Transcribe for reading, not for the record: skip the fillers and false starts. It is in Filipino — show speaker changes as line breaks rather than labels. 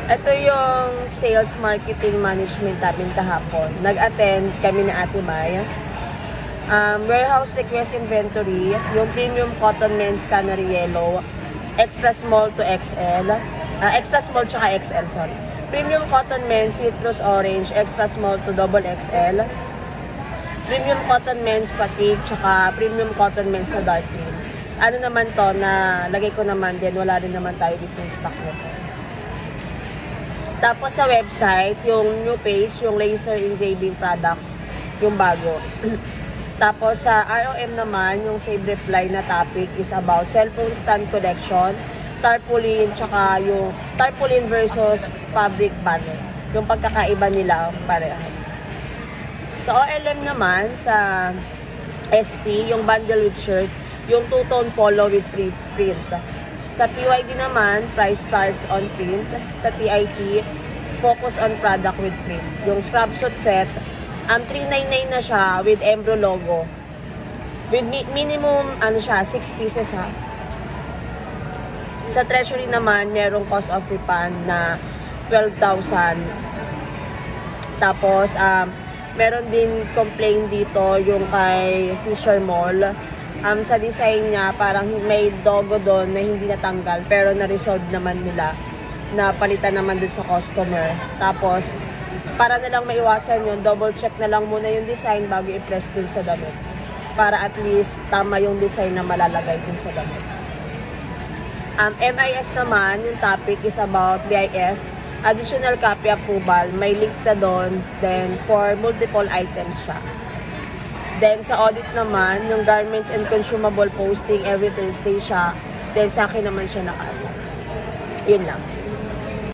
Ito yung sales marketing management namin kahapon. Nag-attend kami na Ate May. Warehouse request inventory, yung premium cotton men's canary yellow, extra small to XL, extra small tsaka XL, sorry. Premium cotton men's citrus orange, extra small to double XL. Premium cotton men's fatigue, tsaka premium cotton men's na dark green. Ano naman to, na lagay ko naman din, wala rin naman tayo dito yung stock nito. Tapos sa website, yung new page, yung laser engraving products, yung bago. Tapos sa ROM naman, yung save reply na topic is about cellphone stand collection, tarpaulin, tsaka yung tarpaulin versus fabric banner. Yung pagkakaiba nila pareho. Sa OLM naman, sa SP, yung bundle with shirt, yung two-tone polo with print. Sa PYD naman, price starts on print. Sa TIT, focus on product with print. Yung scrub suit set, 399 na siya with Embro logo. With minimum, 6 pieces ha. Sa Treasury naman, merong cost of refund na 12,000. Tapos, meron din complaint dito yung kay Fisher Mall. Sa design niya, parang may logo doon na hindi natanggal, pero na-resolve naman nila, na palitan naman dun sa customer. Tapos, para na lang maiwasan yun, double check na lang muna yung design bago i-press dun sa damit. Para at least tama yung design na malalagay dun sa damit. MIS naman, yung topic is about BIF, additional copy approval, may link na doon, then for multiple items siya. Then, sa audit naman, yung garments and consumable posting every Thursday siya. Then, sa akin naman siya nakaasa. Yun lang.